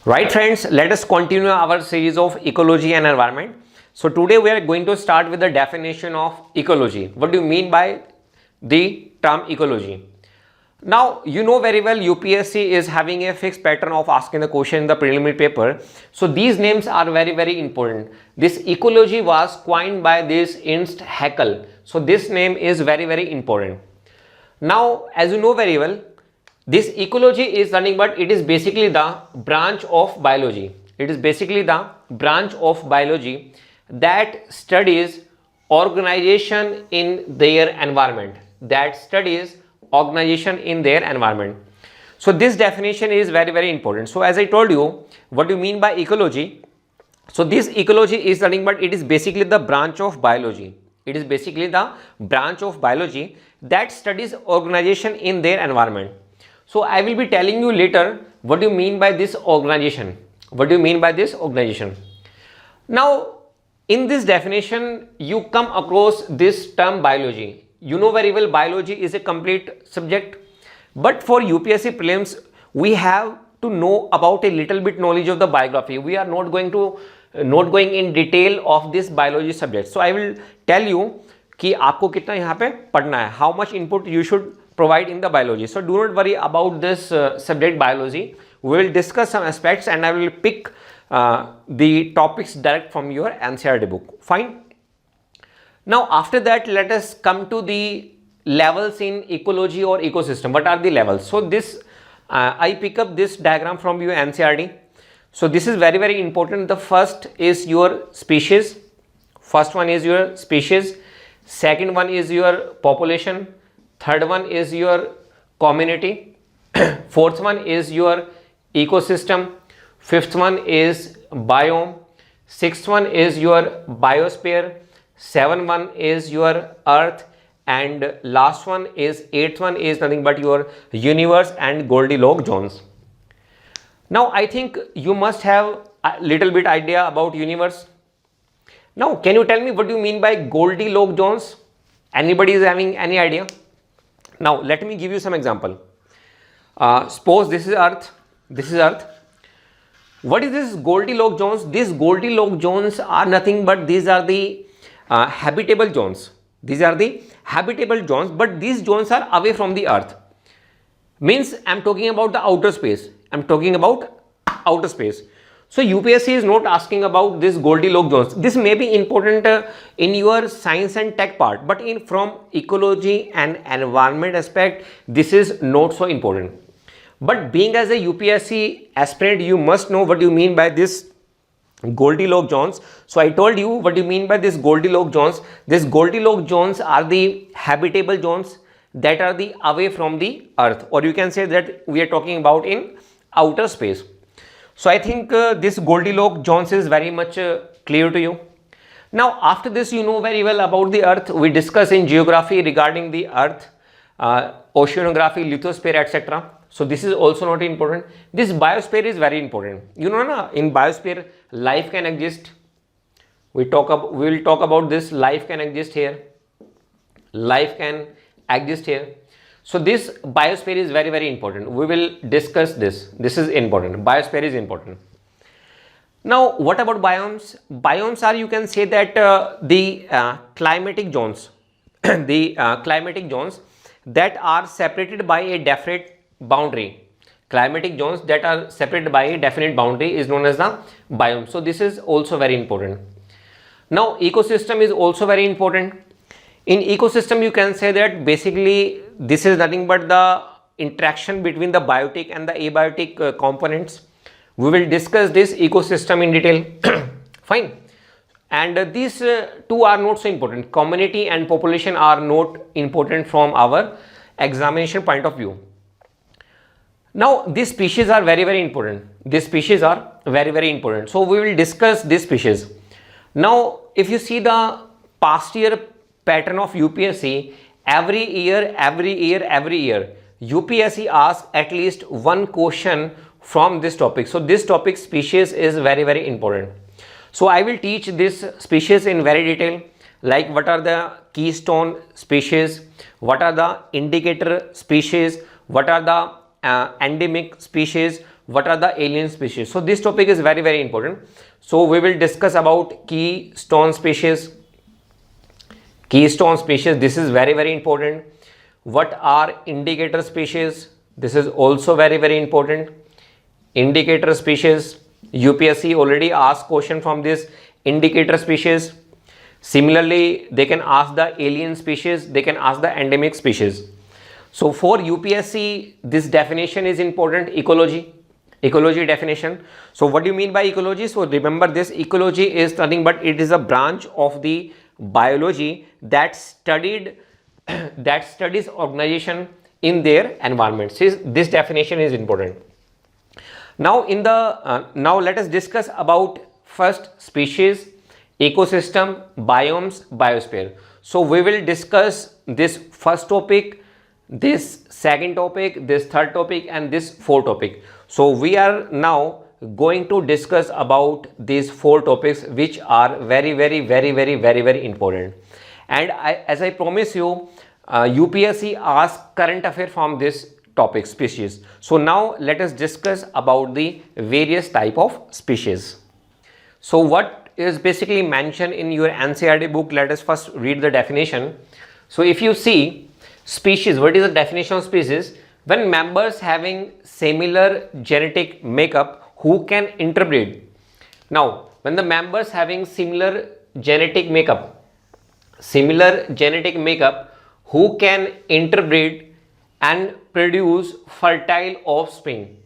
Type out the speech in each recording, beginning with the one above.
Right friends, let us continue our series of ecology and environment. So today we are going to start with the definition of ecology. What do you mean by the term ecology? Now you know very well UPSC is having a fixed pattern of asking the question in the preliminary paper. So these names are very important. This ecology was coined by this Ernst Haeckel. So this name is very important. Now as you know very well, this ecology is nothing but it is basically the branch of biology. It is basically the branch of biology that studies organization in their environment. So this definition is very important. So as I told you, what do you mean by ecology? So this ecology is nothing but it is basically the branch of biology. It is basically the branch of biology that studies organization in their environment. So I will be telling you later what do you mean by this organization. Now in this definition you come across this term biology. You know very well biology is a complete subject, but for UPSC prelims we have to know about a little bit knowledge of the biography. We are not going in detail of this biology subject. So I will tell you कि आपको कितना यहाँ पे पढ़ना है, how much input you should provide in the biology. So do not worry about this subject biology. We will discuss some aspects and I will pick the topics direct from your NCERT book. Fine. Now after that let us come to the levels in ecology or ecosystem. What are the levels? So this I pick up this diagram from your NCERT. So this is very important. The first is your species. Second one is your population. Third one is your community. Fourth one is your ecosystem. Fifth one is biome. Sixth one is your biosphere. Seventh one is your earth. And last one is eighth one is nothing but your universe and Goldilocks zones. Now I think you must have a little bit idea about universe. Now can you tell me what do you mean by Goldilocks zones? Anybody is having any idea? Now let me give you some example. Suppose this is earth. What is this Goldilocks zones? These Goldilocks zones are nothing but these are the habitable zones. But these zones are away from the earth. Means I am talking about the outer space. So UPSC is not asking about this Goldilocks zones. This may be important in your science and tech part, but from ecology and environment aspect, this is not so important. But being as a UPSC aspirant, you must know what you mean by this Goldilocks zones. So I told you what you mean by this Goldilocks zones. These Goldilocks zones are the habitable zones that are the away from the earth, or you can say that we are talking about in outer space. So I think this Goldilocks zones is very much clear to you. Now after this you know very well about the earth. We discuss in geography regarding the earth, oceanography, lithosphere, etc. So this is also not important. This biosphere is very important. You know na, in biosphere life can exist. We will talk about this. Life can exist here. So this biosphere is very important. We will discuss this. This is important. Biosphere is important. Now what about biomes? Biomes are, you can say that the climatic zones that are separated by a definite boundary. Climatic zones that are separated by a definite boundary is known as the biome. So this is also very important. Now ecosystem is also very important. In ecosystem you can say that basically this is nothing but the interaction between the biotic and the abiotic components. We will discuss this ecosystem in detail. Fine. And these two are not so important. Community and population are not important from our examination point of view. Now these species are very important. So we will discuss these species. Now if you see the past year pattern of UPSC, every year UPSC asks at least one question from this topic. So this topic species is very important. So I will teach this species in very detail, like what are the keystone species, what are the indicator species, what are the endemic species, what are the alien species. So this topic is very, very important. So we will discuss about keystone species. Keystone species, this is very, very important. What are indicator species? This is also very, very important. Indicator species, UPSC already asked question from this indicator species. Similarly, they can ask the alien species, they can ask the endemic species. So for UPSC, this definition is important, ecology definition. So what do you mean by ecology? So remember, this ecology is nothing but it is a branch of the biology that studies organization in their environment. This definition is important. Now now let us discuss about first species, ecosystem, biomes, biosphere. So we will discuss this first topic, this second topic, this third topic, and this fourth topic. So we are now going to discuss about these 4 topics, which are very, very, very, very, very, very important. And as I promise you, UPSC asks current affair from this topic, species. So now let us discuss about the various type of species. So what is basically mentioned in your NCERT book? Let us first read the definition. So if you see species, what is the definition of species? When members having similar genetic makeup who can interbreed. Now, when the members having similar genetic makeup who can interbreed and produce fertile offspring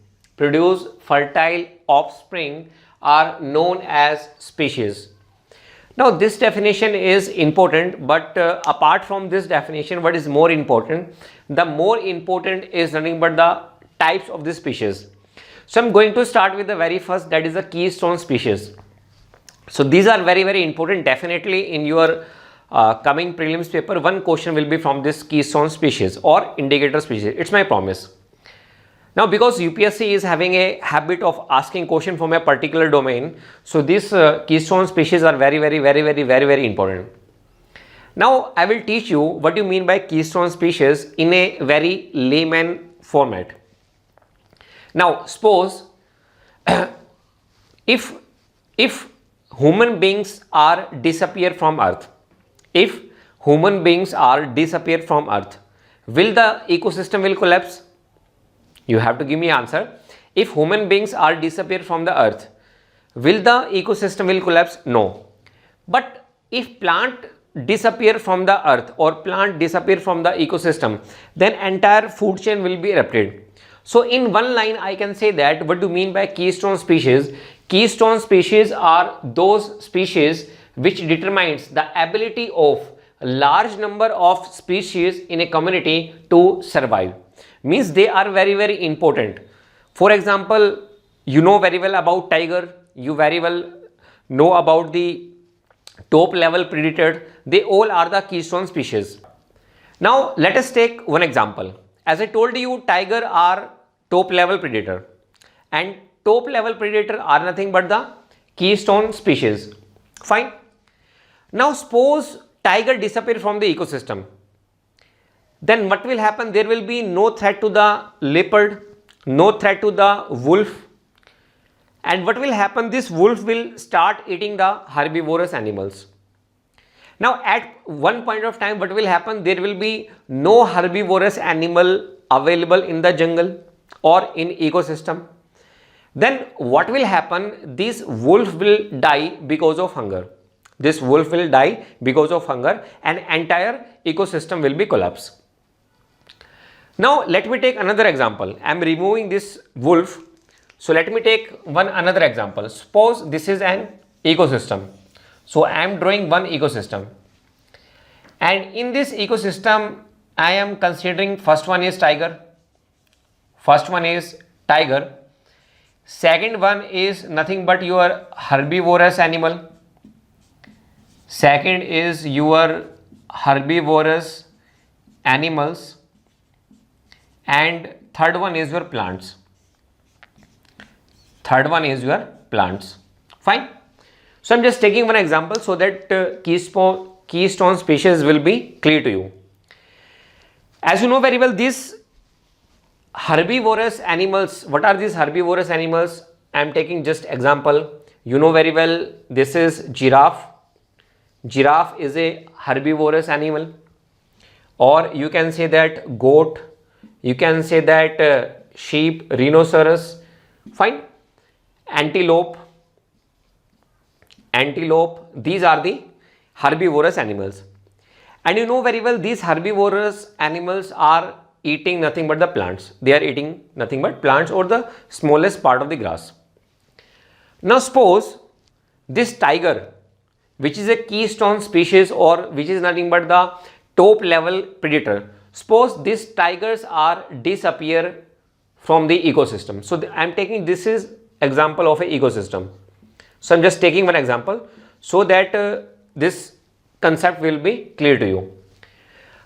are known as species. Now this definition is important, but apart from this definition, what is more important? The more important is nothing but the types of the species. So I'm going to start with the very first, that is the keystone species. So these are very, very important. Definitely in your coming prelims paper, one question will be from this keystone species or indicator species. It's my promise. Now because UPSC is having a habit of asking question from a particular domain, so these keystone species are very, very, very, very, very, very important. Now I will teach you what you mean by keystone species in a very layman format. Now suppose if human beings are disappear from earth, will the ecosystem will collapse? You have to give me answer. If human beings are disappear from the earth, will the ecosystem will collapse? No. But if plant disappear from the earth or plant disappear from the ecosystem, then entire food chain will be erupted. So in one line I can say that what do you mean by keystone species? Keystone species are those species which determines the ability of a large number of species in a community to survive. Means they are very, very important. For example, you know very well about tiger, you very well know about the top level predator. They all are the keystone species. Now let us take one example. As I told you, tiger are top level predator, and top level predator are nothing but the keystone species. Fine. Now suppose tiger disappear from the ecosystem, then what will happen? There will be no threat to the leopard, no threat to the wolf, and what will happen? This wolf will start eating the herbivorous animals. Now at one point of time, what will happen? There will be no herbivorous animal available in the jungle or in ecosystem. Then what will happen? This wolf will die because of hunger. And entire ecosystem will be collapsed. Now let me take another example. I am removing this wolf. So let me take another example. Suppose this is an ecosystem. So I am drawing one ecosystem. And in this ecosystem, I am considering first one is tiger. Second one is nothing but your herbivorous animal. And third one is your plants. Fine. So I'm just taking one example so that keystone species will be clear to you. As you know very well, this herbivorous animals. What are these herbivorous animals? I am taking just example. You know very well, this is giraffe. Giraffe is a herbivorous animal, or you can say that goat, you can say that sheep, rhinoceros, fine, antelope, these are the herbivorous animals. And you know very well, these herbivorous animals are eating nothing but the plants. They are eating nothing but plants or the smallest part of the grass. Now suppose this tiger, which is a keystone species or which is nothing but the top level predator, suppose these tigers are disappear from the ecosystem. So I am taking this is example of a ecosystem. So I am just taking one example so that this concept will be clear to you.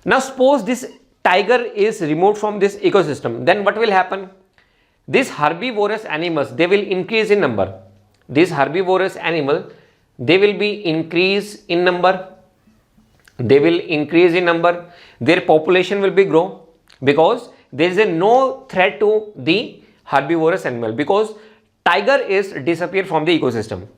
Now suppose this tiger is removed from this ecosystem, then what will happen? These herbivorous animals, they will increase in number. These herbivorous animal, they will be increase in number. They will increase in number. Their population will be grow because there is a no threat to the herbivorous animal, because tiger is disappear from the ecosystem.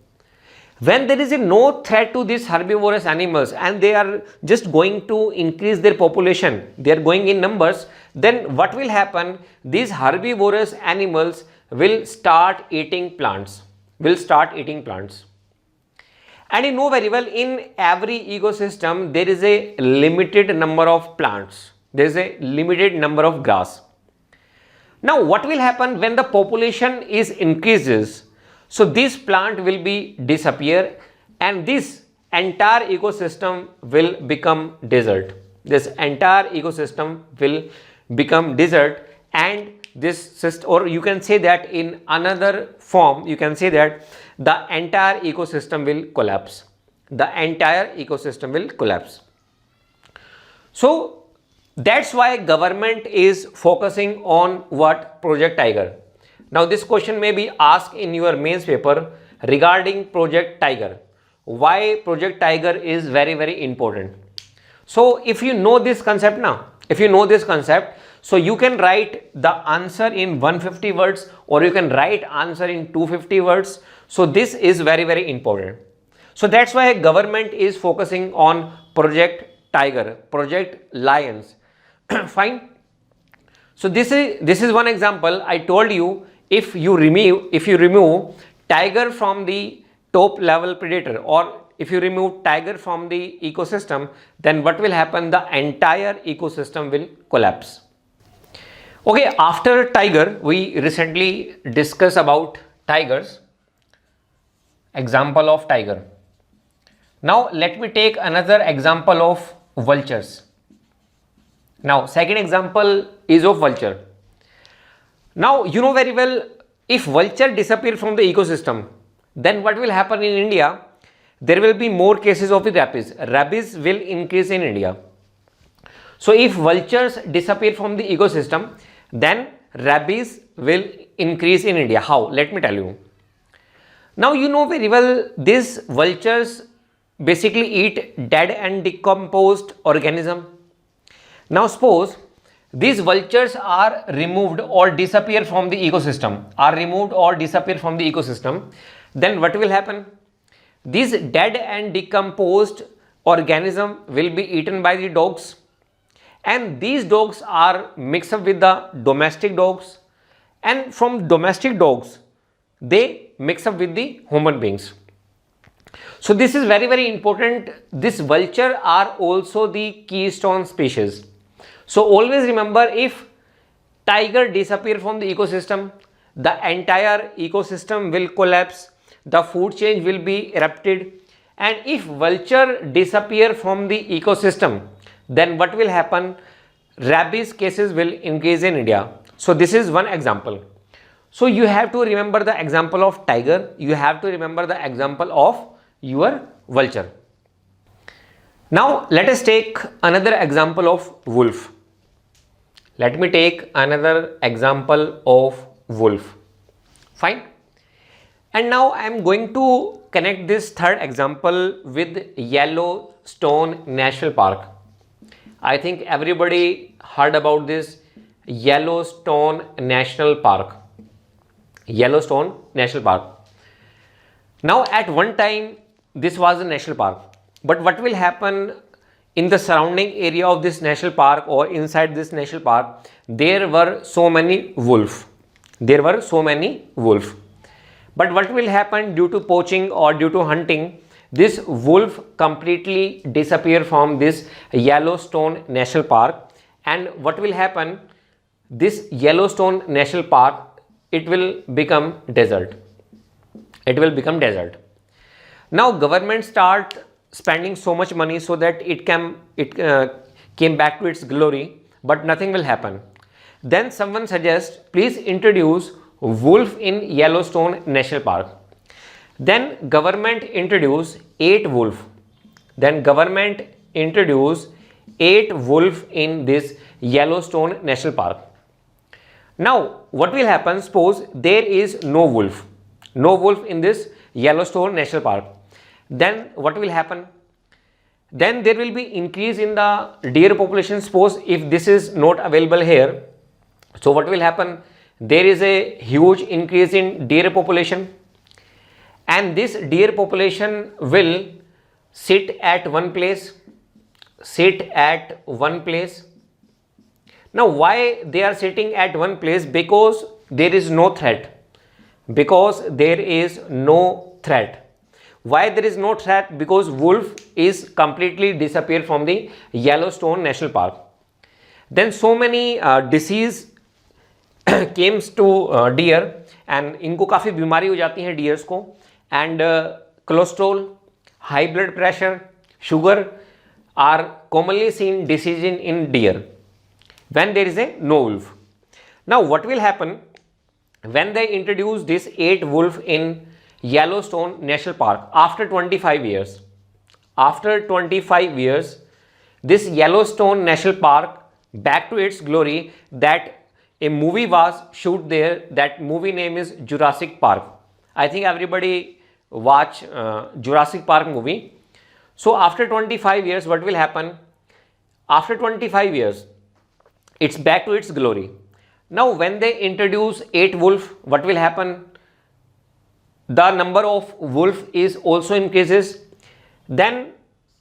When there is a no threat to these herbivorous animals and they are just going to increase their population, they are going in numbers, then what will happen? These herbivorous animals will start eating plants, And you know very well, in every ecosystem there is a limited number of plants, there is a limited number of grass. Now what will happen when the population is increases? So this plant will be disappear and this entire ecosystem will become desert. This entire ecosystem will become desert, and this system, or you can say that in another form, you can say that the entire ecosystem will collapse. The entire ecosystem will collapse. So that's why government is focusing on what? Project Tiger. Now this question may be asked in your mains paper regarding Project Tiger. Why Project Tiger is very, very important. So if you know this concept now, so you can write the answer in 150 words or you can write answer in 250 words. So this is very, very important. So that's why government is focusing on Project Tiger, Project Lions. Fine. So this is one example. I told you, if you remove tiger from the top level predator, or if you remove tiger from the ecosystem, then what will happen? The entire ecosystem will collapse. Okay, after tiger, we recently discussed about tigers. Example of tiger. Now let me take another example of vultures. Now second example is of vulture. Now you know very well, if vulture disappear from the ecosystem, then what will happen in India? There will be more cases of the rabies. Rabies will increase in India. So if vultures disappear from the ecosystem, then rabies will increase in India. How? Let me tell you. Now you know very well, these vultures basically eat dead and decomposed organism. Now suppose these vultures are removed or disappear from the ecosystem, then what will happen? These dead and decomposed organism will be eaten by the dogs, and these dogs are mixed up with the domestic dogs, and from domestic dogs they mix up with the human beings. So this is very, very important. This vulture are also the keystone species. So always remember, if tiger disappear from the ecosystem, the entire ecosystem will collapse, the food chain will be erupted, and if vulture disappear from the ecosystem, then what will happen? Rabies cases will increase in India. So this is one example. So you have to remember the example of tiger, you have to remember the example of your vulture. Now let us take another example of wolf. Let me take another example of wolf. Fine. And now I am going to connect this third example with Yellowstone National Park. I think everybody heard about this Yellowstone National Park. Yellowstone National Park. Now, at one time, this was a national park, but what will happen in the surrounding area of this national park or inside this national park? There were so many wolves. There were so many wolves. But what will happen due to poaching or due to hunting? This wolf completely disappear from this Yellowstone National Park. And what will happen? This Yellowstone National Park, it will become desert. It will become desert. Now government start spending so much money so that it came back to its glory, but nothing will happen. Then someone suggests, please introduce wolf in Yellowstone National Park. Then government introduce 8 wolf. Then government introduce 8 wolf in this Yellowstone National Park. Now what will happen? Suppose there is no wolf in this Yellowstone National Park. Then what will happen? Then there will be increase in the deer population. Suppose if this is not available here, so what will happen? There is a huge increase in deer population, and this deer population will sit at one place. Now why they are sitting at one place? Because there is no threat. Why there is no threat? Because wolf is completely disappeared from the Yellowstone National Park. Then so many disease came to deer, and इनको काफ़ी बीमारी हो जाती है dears को, and cholesterol, high blood pressure, sugar are commonly seen disease in deer when there is a no wolf. Now what will happen when they introduce this 8 wolf in Yellowstone National Park after 25 years? After 25 years, this Yellowstone National Park back to its glory. That a movie was shoot there. That movie name is Jurassic Park. I think everybody watch Jurassic Park movie. So after 25 years, what will happen? After 25 years, it's back to its glory. Now when they introduce 8 wolf, what will happen? The number of wolf is also increases. Then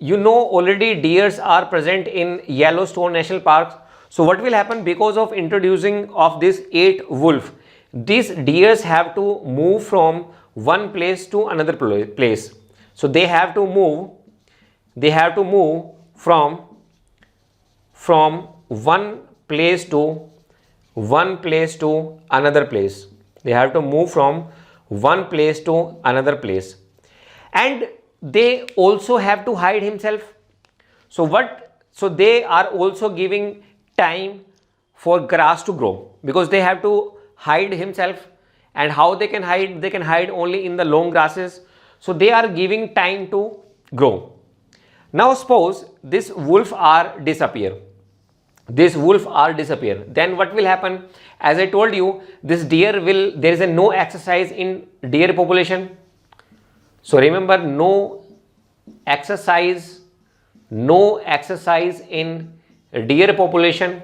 already deers are present in Yellowstone National Park. So what will happen? Because of introducing of this 8 wolf, these deers have to move from one place to another place. So they have to move from one place to another place. They have to move from one place to another place, and they also have to hide himself. So they are also giving time for grass to grow, because they have to hide himself. And how they can hide? They can hide only in the long grasses. So they are giving time to grow. Now suppose this wolf are disappear. Then what will happen? As I told you, this deer there is a no exercise in deer population. So remember, no exercise in deer population.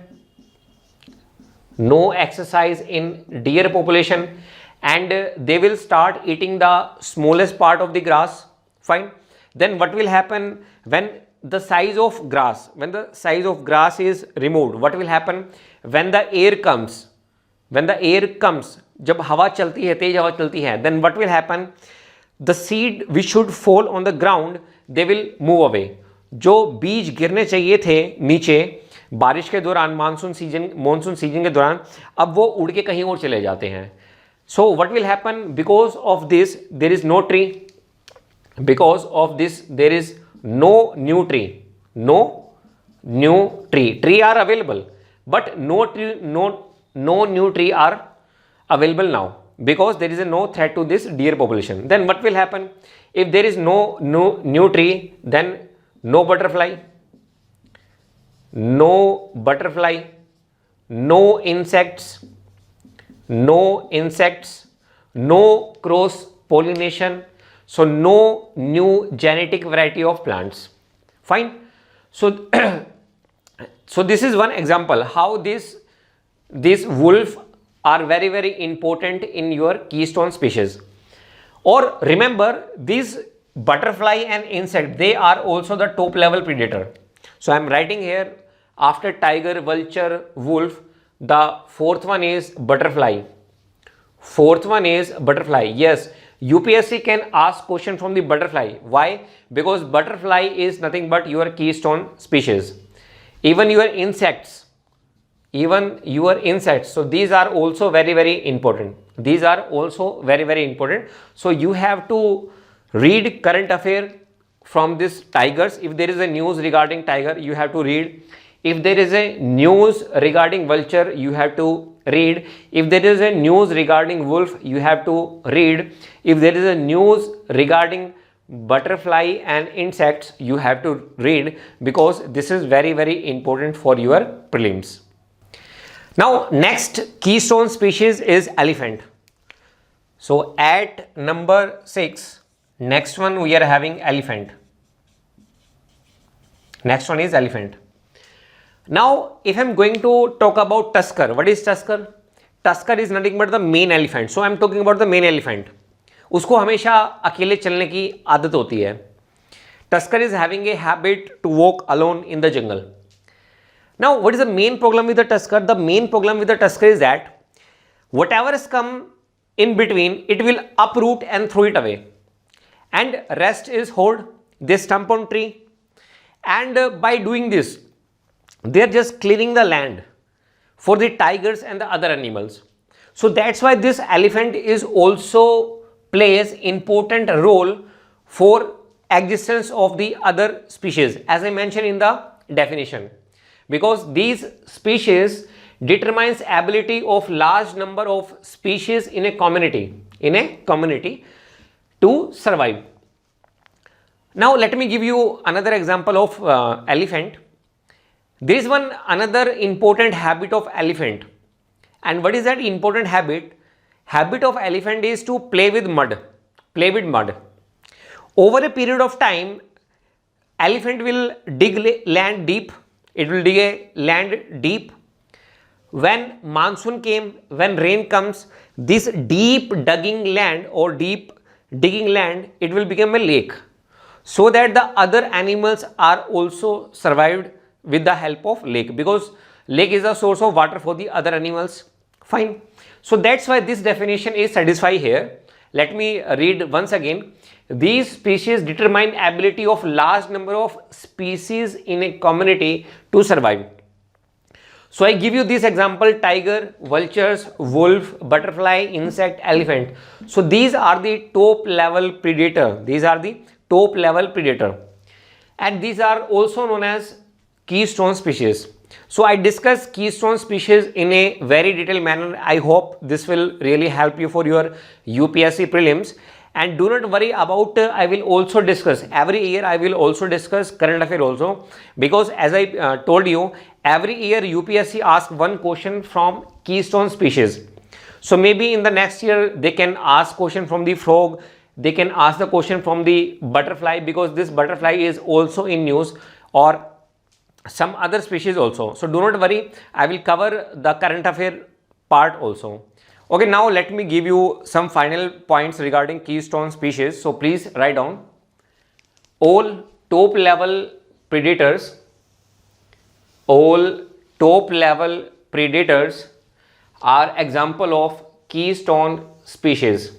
And they will start eating the smallest part of the grass. Fine. Then what will happen when the size of grass is removed? What will happen when the air comes? जब हवा चलती है, तेज हवा चलती है, then what will happen? The seed which should fall on the ground, they will move away. जो बीज गिरने चाहिए थे नीचे बारिश के दौरान, मानसून सीजन के दौरान, अब वो उड़ के कहीं और चले जाते हैं. So what will happen? Because of this there is no tree. There is no new tree. Tree are available, but no new tree are available now, because there is no threat to this deer population. Then what will happen? If there is no new tree, then no butterfly, no insects, no cross pollination. So no new genetic variety of plants. Fine. So this is one example how this these wolf are very very important in your keystone species. Or remember, these butterfly and insect, they are also the top level predator. So I am writing here, after tiger, vulture, wolf, the fourth one is butterfly. Fourth one is butterfly. Yes, UPSC can ask question from the butterfly. Why? Because butterfly is nothing but your keystone species. Even your insects, so these are also very very important. These are also very very important. So you have to read current affair from this tigers. If there is a news regarding tiger, you have to read. If there is a news regarding vulture, you have to read. If there is a news regarding wolf, you have to read. If there is a news regarding butterfly and insects, you have to read, because this is very very important for your prelims. Now next keystone species is elephant. So at number 6, next one we are having elephant. Next one is elephant. Now if I am going to talk about tusker, what is tusker? Tusker is nothing but the main elephant. So I am talking about the main elephant. उसको हमेशा अकेले चलने की आदत होती है. Tusker is having a habit to walk alone in the jungle. Now what is the main problem with the tusker? The main problem with the tusker is that whatever has come in between, it will uproot and throw it away, and rest is hold. They stump on tree, and by doing this they are just clearing the land for the tigers and the other animals. So that's why this elephant is also plays important role for existence of the other species, as I mentioned in the definition, because these species determines ability of large number of species in a community to survive. Now let me give you another example of elephant. There is one another important habit of elephant, and what is that important habit? Habit of elephant is to play with mud. Over a period of time, elephant will dig land deep. It will dig a land deep. When monsoon came, when rain comes, this deep digging land, it will become a lake, so that the other animals are also survived with the help of lake, because lake is a source of water for the other animals. Fine. So that's why this definition is satisfied here. Let me read once again. These species determine ability of large number of species in a community to survive. So I give you this example: tiger, vultures, wolf, butterfly, insect, elephant. So these are the top level predator. And these are also known as keystone species. So I discussed keystone species in a very detailed manner. I hope this will really help you for your UPSC prelims. And do not worry about I will also discuss every year. I will also discuss current affair also, because as I told you, every year UPSC asks one question from keystone species. So maybe in the next year they can ask question from the frog. They can ask the question from the butterfly, because this butterfly is also in news, or some other species also. So do not worry, I will cover the current affair part also. Okay, now let me give you some final points regarding keystone species. So please write down. All top level predators are example of keystone species.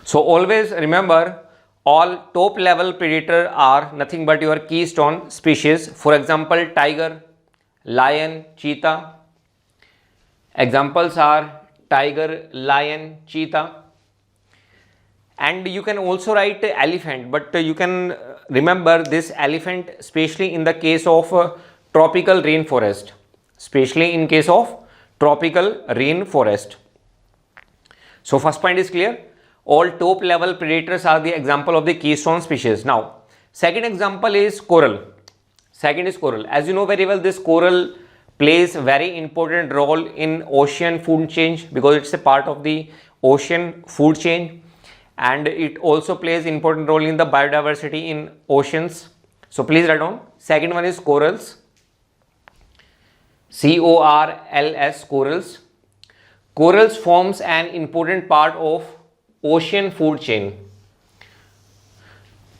So always remember, all top level predator are nothing but your keystone species. For example, tiger, lion, cheetah. Examples are tiger, lion, cheetah. And you can also write elephant, but you can remember this elephant especially in the case of tropical rainforest. So first point is clear. All top level predators are the example of the keystone species. Now second example is coral. As you know very well, this coral plays very important role in ocean food chain, because it's a part of the ocean food chain, and it also plays important role in the biodiversity in oceans. So please write down. Second one is corals. CORLS, corals. Corals forms an important part of ocean food chain.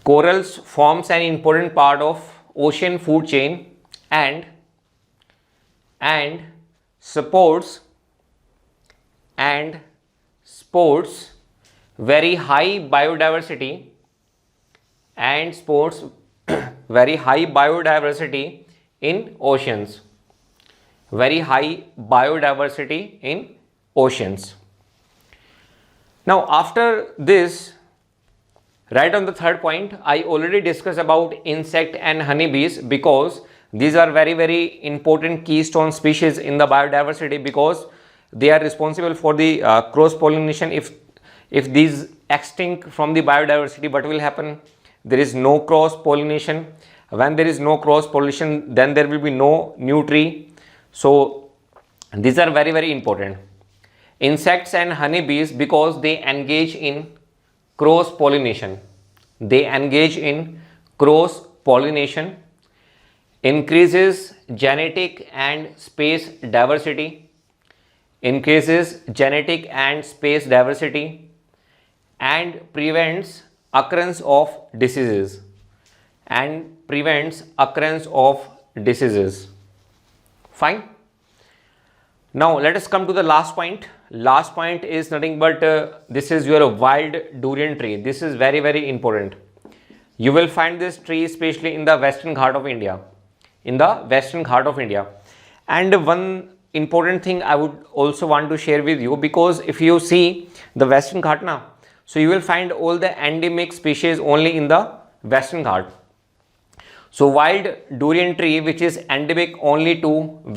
Corals forms an important part of ocean food chain and supports very high biodiversity and supports very high biodiversity in oceans. Very high biodiversity in oceans. Now after this, right on the third point, I already discussed about insect and honeybees, because these are very important keystone species in the biodiversity, because they are responsible for the cross pollination. If these extinct from the biodiversity, what will happen? There is no cross pollination. When there is no cross pollination, then there will be no new tree. So these are very important. Insects and honeybees, because they engage in cross pollination. They engage in cross pollination, increases genetic and space diversity, increases genetic and space diversity, and prevents occurrence of diseases, Fine. Now let us come to the last point. Last point is nothing but this is your wild durian tree. This is very important. You will find this tree especially in the Western Ghat of India. And one important thing I would also want to share with you, because if you see the Western Ghat now, so you will find all the endemic species only in the Western Ghat. So wild durian tree which is endemic only to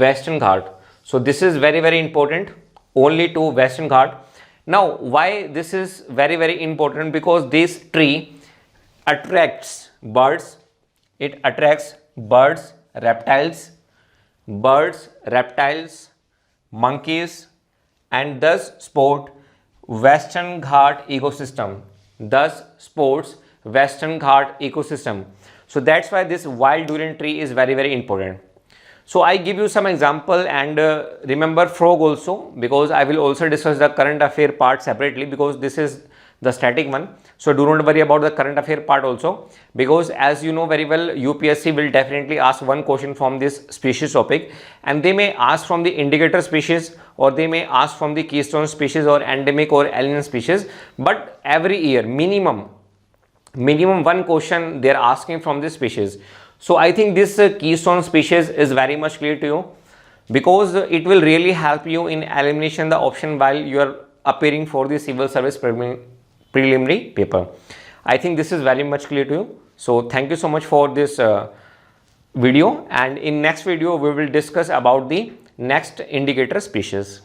Western Ghat. So this is very important, only to Western Ghat. Now why this is very important? Because this tree attracts birds. It attracts birds, reptiles, monkeys, and thus support Western Ghat ecosystem. So that's why this wild durian tree is very important. So I give you some example, and remember frog also, because I will also discuss the current affair part separately, because this is the static one. So do not worry about the current affair part also, because as you know very well, UPSC will definitely ask one question from this species topic, and they may ask from the indicator species, or they may ask from the keystone species or endemic or alien species. But every year minimum one question they are asking from this species. So I think this keystone species is very much clear to you, because it will really help you in elimination the option while you are appearing for the civil service preliminary paper. I think this is very much clear to you. So thank you so much for this video, and in next video we will discuss about the next indicator species.